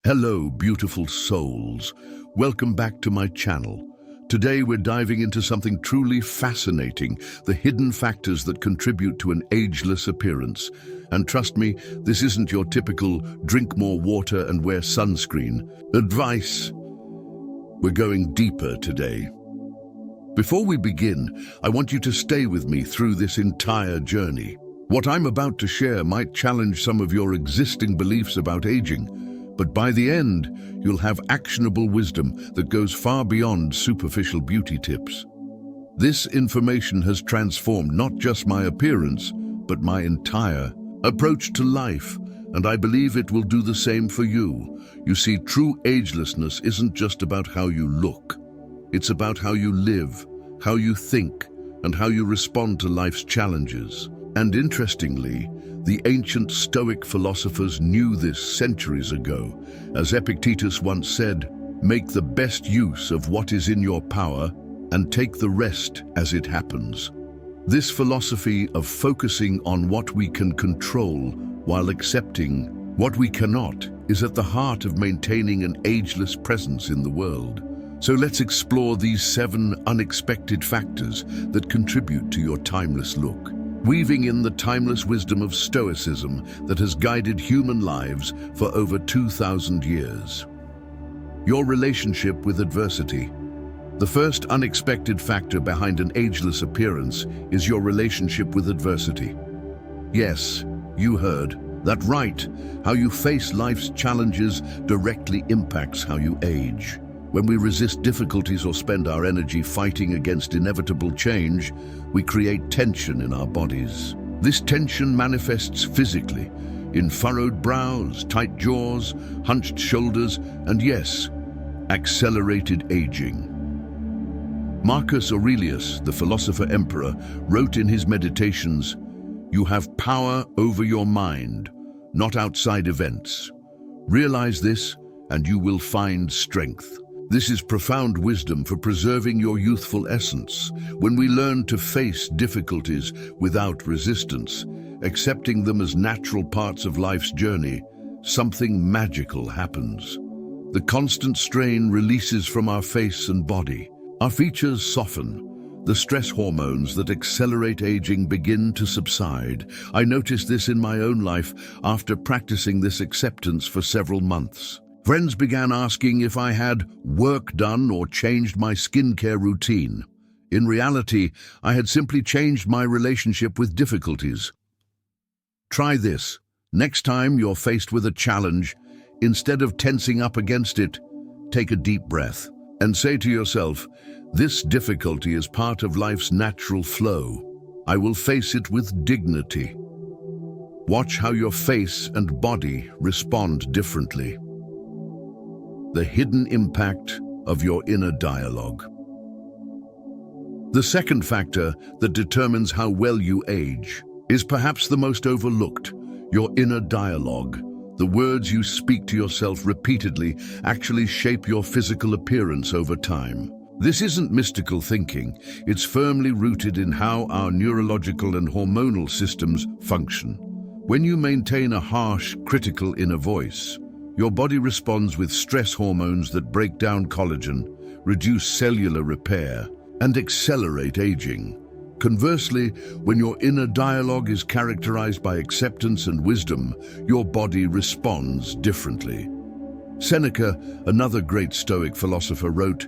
Hello, beautiful souls. Welcome back to my channel. Today we're diving into something truly fascinating, the hidden factors that contribute to an ageless appearance. And trust me, this isn't your typical drink more water and wear sunscreen advice. We're going deeper today. Before we begin, I want you to stay with me through this entire journey. What I'm about to share might challenge some of your existing beliefs about aging, but by the end, you'll have actionable wisdom that goes far beyond superficial beauty tips. This information has transformed not just my appearance, but my entire approach to life, and I believe it will do the same for you. You see, true agelessness isn't just about how you look. It's about how you live, how you think, and how you respond to life's challenges. And interestingly, the ancient Stoic philosophers knew this centuries ago. As Epictetus once said, "Make the best use of what is in your power and take the rest as it happens." This philosophy of focusing on what we can control while accepting what we cannot is at the heart of maintaining an ageless presence in the world. So let's explore these 7 unexpected factors that contribute to your timeless look, weaving in the timeless wisdom of Stoicism that has guided human lives for over 2,000 years. Your relationship with adversity. The first unexpected factor behind an ageless appearance is your relationship with adversity. Yes, you heard that right. How you face life's challenges directly impacts how you age. When we resist difficulties or spend our energy fighting against inevitable change, we create tension in our bodies. This tension manifests physically, in furrowed brows, tight jaws, hunched shoulders, and yes, accelerated aging. Marcus Aurelius, the philosopher-emperor, wrote in his Meditations, "You have power over your mind, not outside events. Realize this, and you will find strength." This is profound wisdom for preserving your youthful essence. When we learn to face difficulties without resistance, accepting them as natural parts of life's journey, something magical happens. The constant strain releases from our face and body. Our features soften. The stress hormones that accelerate aging begin to subside. I noticed this in my own life after practicing this acceptance for several months. Friends began asking if I had work done or changed my skincare routine. In reality, I had simply changed my relationship with difficulties. Try this. Next time you're faced with a challenge, instead of tensing up against it, take a deep breath and say to yourself, "This difficulty is part of life's natural flow. I will face it with dignity." Watch how your face and body respond differently. The hidden impact of your inner dialogue. The second factor that determines how well you age is perhaps the most overlooked, your inner dialogue. The words you speak to yourself repeatedly actually shape your physical appearance over time. This isn't mystical thinking, it's firmly rooted in how our neurological and hormonal systems function. When you maintain a harsh, critical inner voice, your body responds with stress hormones that break down collagen, reduce cellular repair, and accelerate aging. Conversely, when your inner dialogue is characterized by acceptance and wisdom, your body responds differently. Seneca, another great Stoic philosopher, wrote,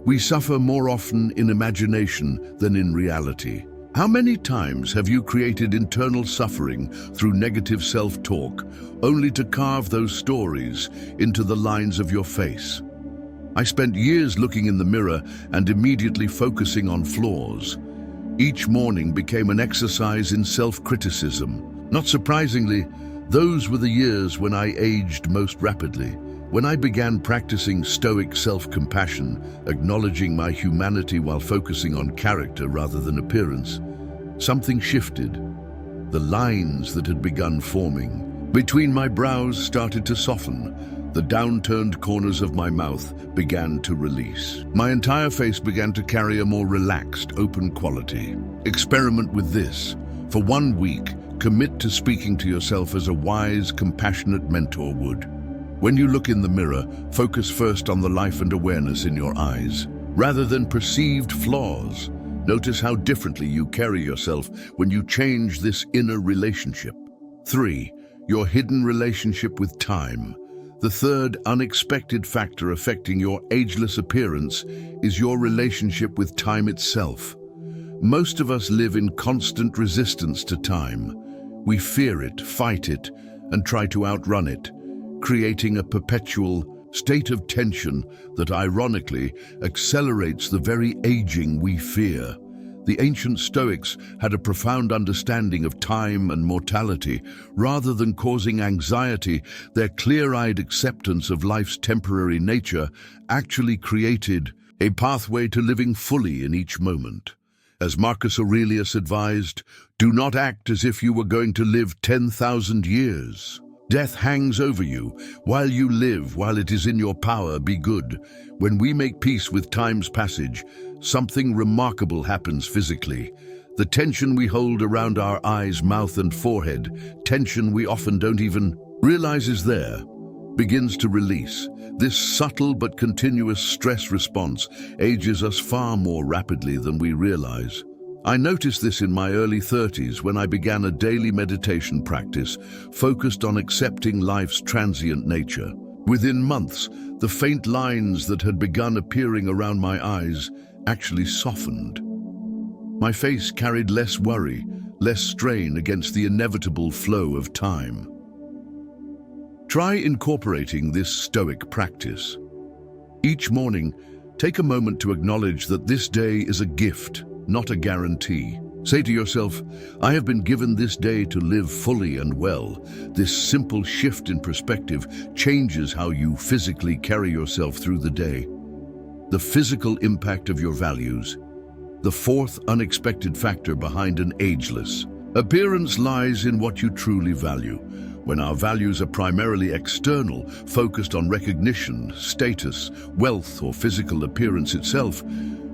"We suffer more often in imagination than in reality." How many times have you created internal suffering through negative self-talk, only to carve those stories into the lines of your face? I spent years looking in the mirror and immediately focusing on flaws. Each morning became an exercise in self-criticism. Not surprisingly, those were the years when I aged most rapidly. When I began practicing Stoic self-compassion, acknowledging my humanity while focusing on character rather than appearance, something shifted. The lines that had begun forming between my brows started to soften. The downturned corners of my mouth began to release. My entire face began to carry a more relaxed, open quality. Experiment with this. For 1 week, commit to speaking to yourself as a wise, compassionate mentor would. When you look in the mirror, focus first on the life and awareness in your eyes, rather than perceived flaws. Notice how differently you carry yourself when you change this inner relationship. 3. Your hidden relationship with time. The third unexpected factor affecting your ageless appearance is your relationship with time itself. Most of us live in constant resistance to time. We fear it, fight it, and try to outrun it, creating a perpetual state of tension that ironically accelerates the very aging we fear. The ancient Stoics had a profound understanding of time and mortality. Rather than causing anxiety, their clear-eyed acceptance of life's temporary nature actually created a pathway to living fully in each moment. As Marcus Aurelius advised, do not act as if you were going to live 10,000 years. Death hangs over you. While you live, while it is in your power, be good. When we make peace with time's passage, something remarkable happens physically. The tension we hold around our eyes, mouth, and forehead, tension we often don't even realize is there, begins to release. This subtle but continuous stress response ages us far more rapidly than we realize. I noticed this in my early 30s when I began a daily meditation practice focused on accepting life's transient nature. Within months, the faint lines that had begun appearing around my eyes actually softened. My face carried less worry, less strain against the inevitable flow of time. Try incorporating this Stoic practice. Each morning, take a moment to acknowledge that this day is a gift, not a guarantee. Say to yourself, I have been given this day to live fully and well. This simple shift in perspective changes how you physically carry yourself through the day. The physical impact of your values. The fourth unexpected factor behind an ageless appearance lies in what you truly value. When our values are primarily external, focused on recognition, status, wealth, or physical appearance itself,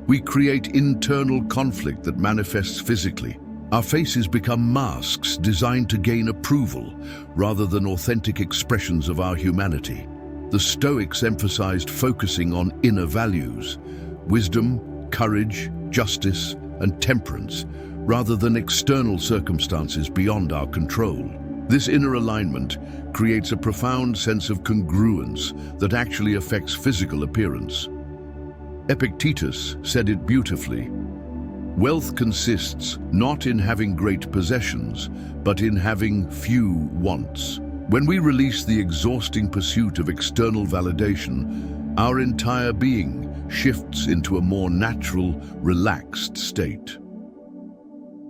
we create internal conflict that manifests physically. Our faces become masks designed to gain approval, rather than authentic expressions of our humanity. The Stoics emphasized focusing on inner values, wisdom, courage, justice, and temperance, rather than external circumstances beyond our control. This inner alignment creates a profound sense of congruence that actually affects physical appearance. Epictetus said it beautifully. Wealth consists not in having great possessions, but in having few wants. When we release the exhausting pursuit of external validation, our entire being shifts into a more natural, relaxed state.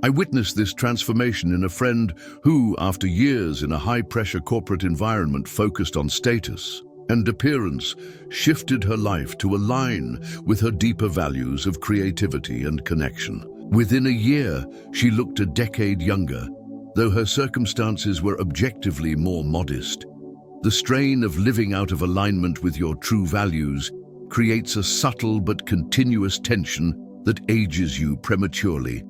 I witnessed this transformation in a friend who, after years in a high-pressure corporate environment focused on status and appearance, shifted her life to align with her deeper values of creativity and connection. Within a year, she looked a decade younger, though her circumstances were objectively more modest. The strain of living out of alignment with your true values creates a subtle but continuous tension that ages you prematurely.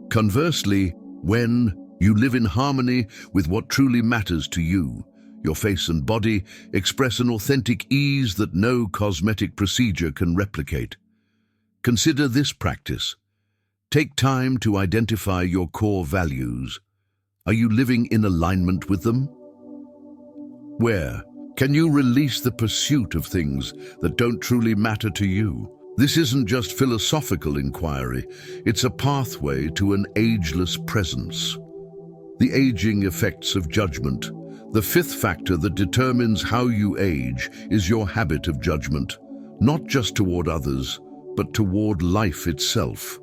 Conversely, when you live in harmony with what truly matters to you, your face and body express an authentic ease that no cosmetic procedure can replicate. Consider this practice. Take time to identify your core values. Are you living in alignment with them? Where can you release the pursuit of things that don't truly matter to you? This isn't just philosophical inquiry, it's a pathway to an ageless presence. The aging effects of judgment. The fifth factor that determines how you age is your habit of judgment, not just toward others, but toward life itself.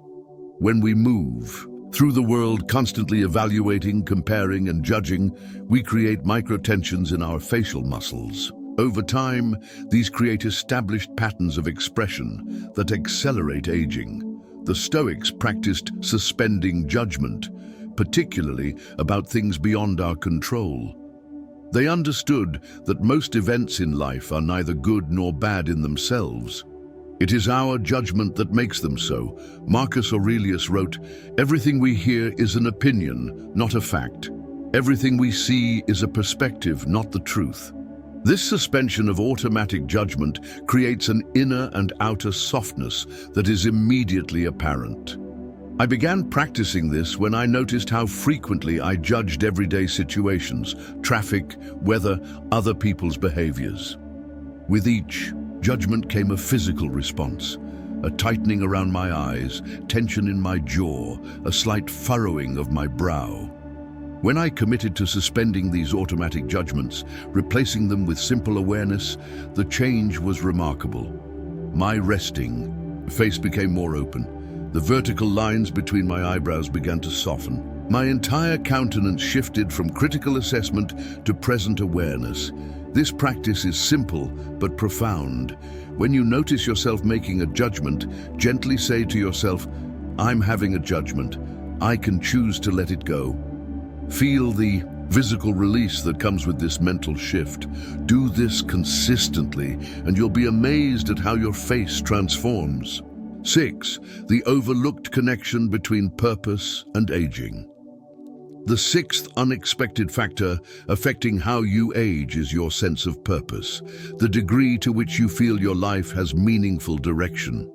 When we move through the world constantly evaluating, comparing, and judging, we create microtensions in our facial muscles. Over time, these create established patterns of expression that accelerate aging. The Stoics practiced suspending judgment, particularly about things beyond our control. They understood that most events in life are neither good nor bad in themselves. It is our judgment that makes them so. Marcus Aurelius wrote, "Everything we hear is an opinion, not a fact. Everything we see is a perspective, not the truth." This suspension of automatic judgment creates an inner and outer softness that is immediately apparent. I began practicing this when I noticed how frequently I judged everyday situations, traffic, weather, other people's behaviors. With each judgment came a physical response, a tightening around my eyes, tension in my jaw, a slight furrowing of my brow. When I committed to suspending these automatic judgments, replacing them with simple awareness, the change was remarkable. My resting face became more open. The vertical lines between my eyebrows began to soften. My entire countenance shifted from critical assessment to present awareness. This practice is simple but profound. When you notice yourself making a judgment, gently say to yourself, "I'm having a judgment. I can choose to let it go." Feel the physical release that comes with this mental shift. Do this consistently, and you'll be amazed at how your face transforms. 6. The overlooked connection between purpose and aging. The sixth unexpected factor affecting how you age is your sense of purpose, the degree to which you feel your life has meaningful direction.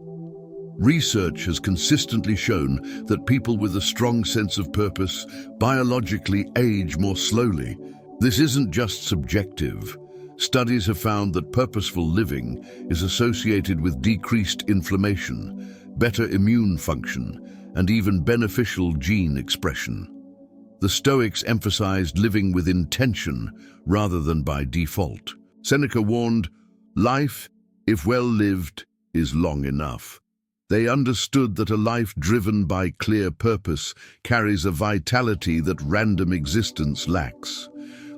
Research has consistently shown that people with a strong sense of purpose biologically age more slowly. This isn't just subjective. Studies have found that purposeful living is associated with decreased inflammation, better immune function, and even beneficial gene expression. The Stoics emphasized living with intention rather than by default. Seneca warned, "Life, if well lived, is long enough." They understood that a life driven by clear purpose carries a vitality that random existence lacks.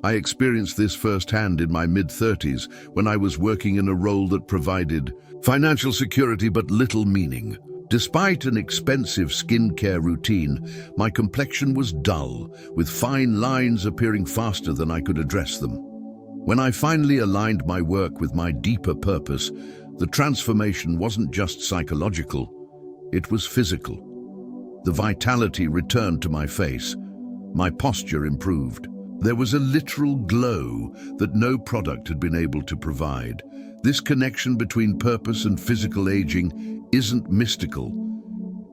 I experienced this firsthand in my mid-30s when I was working in a role that provided financial security but little meaning. Despite an expensive skincare routine, my complexion was dull, with fine lines appearing faster than I could address them. When I finally aligned my work with my deeper purpose, the transformation wasn't just psychological, it was physical. The vitality returned to my face. My posture improved. There was a literal glow that no product had been able to provide. This connection between purpose and physical aging isn't mystical,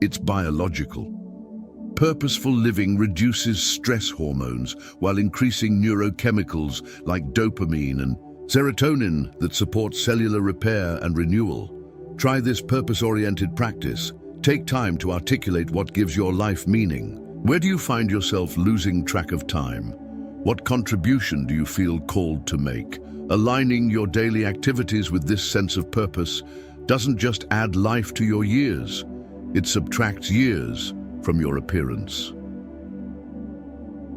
it's biological. Purposeful living reduces stress hormones while increasing neurochemicals like dopamine and serotonin that support cellular repair and renewal. Try this purpose-oriented practice. Take time to articulate what gives your life meaning. Where do you find yourself losing track of time? What contribution do you feel called to make? Aligning your daily activities with this sense of purpose doesn't just add life to your years, it subtracts years from your appearance.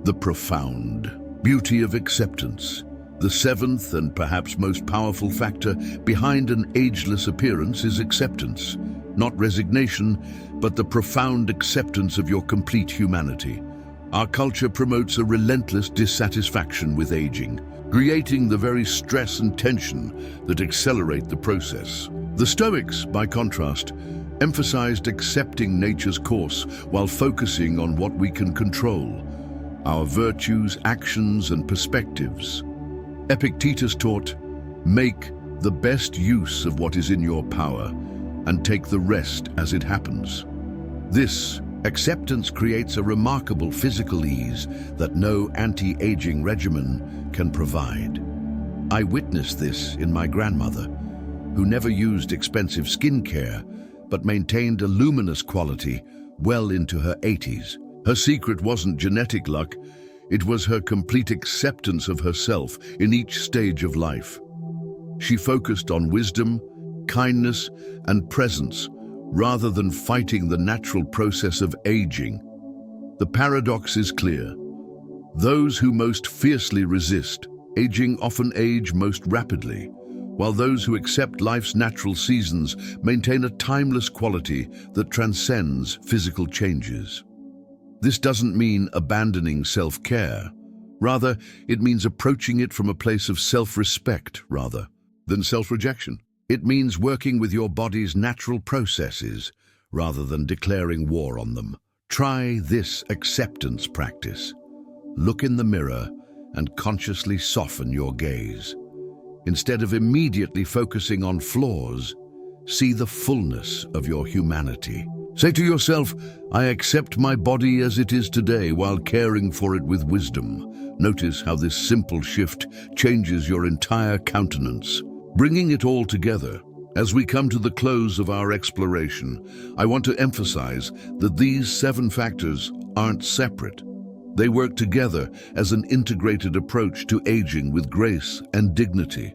The profound beauty of acceptance. The seventh and perhaps most powerful factor behind an ageless appearance is acceptance. Not resignation, but the profound acceptance of your complete humanity. Our culture promotes a relentless dissatisfaction with aging, creating the very stress and tension that accelerate the process. The Stoics, by contrast, emphasized accepting nature's course while focusing on what we can control, our virtues, actions, and perspectives. Epictetus taught, "Make the best use of what is in your power and take the rest as it happens." This acceptance creates a remarkable physical ease that no anti-aging regimen can provide. I witnessed this in my grandmother, who never used expensive skincare but maintained a luminous quality well into her 80s. Her secret wasn't genetic luck, it was her complete acceptance of herself in each stage of life. She focused on wisdom, kindness, and presence, rather than fighting the natural process of aging. The paradox is clear. Those who most fiercely resist aging often age most rapidly, while those who accept life's natural seasons maintain a timeless quality that transcends physical changes. This doesn't mean abandoning self-care. Rather, it means approaching it from a place of self-respect rather than self-rejection. It means working with your body's natural processes rather than declaring war on them. Try this acceptance practice. Look in the mirror and consciously soften your gaze. Instead of immediately focusing on flaws, see the fullness of your humanity. Say to yourself, I accept my body as it is today while caring for it with wisdom. Notice how this simple shift changes your entire countenance. Bringing it all together, as we come to the close of our exploration, I want to emphasize that these 7 factors aren't separate. They work together as an integrated approach to aging with grace and dignity.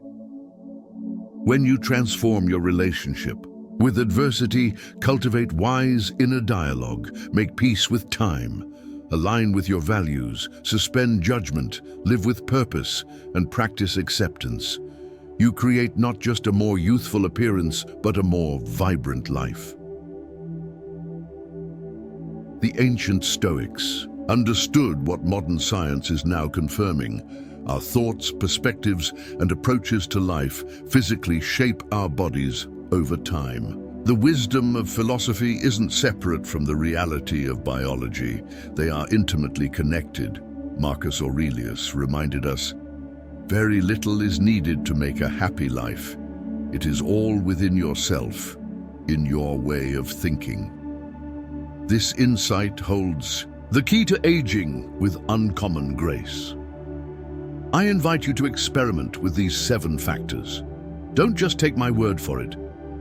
When you transform your relationship with adversity, cultivate wise inner dialogue, make peace with time, align with your values, suspend judgment, live with purpose, and practice acceptance, you create not just a more youthful appearance, but a more vibrant life. The ancient Stoics understood what modern science is now confirming. Our thoughts, perspectives, and approaches to life physically shape our bodies over time. The wisdom of philosophy isn't separate from the reality of biology. They are intimately connected. Marcus Aurelius reminded us, very little is needed to make a happy life. It is all within yourself, in your way of thinking. This insight holds the key to aging with uncommon grace. I invite you to experiment with these 7 factors. Don't just take my word for it.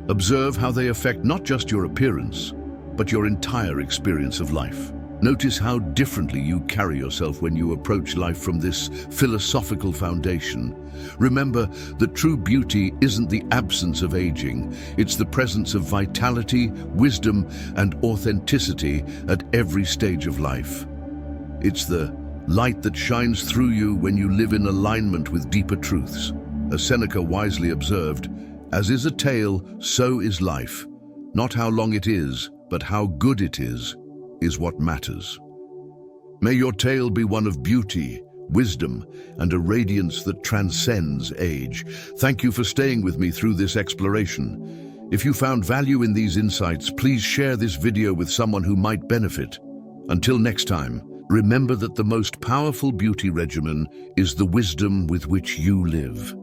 Observe how they affect not just your appearance, but your entire experience of life. Notice how differently you carry yourself when you approach life from this philosophical foundation. Remember that true beauty isn't the absence of aging, it's the presence of vitality, wisdom, and authenticity at every stage of life. It's the light that shines through you when you live in alignment with deeper truths. As Seneca wisely observed, as is a tale, so is life. Not how long it is, but how good it is what matters. May your tale be one of beauty, wisdom, and a radiance that transcends age. Thank you for staying with me through this exploration. If you found value in these insights, please share this video with someone who might benefit. Until next time, remember that the most powerful beauty regimen is the wisdom with which you live.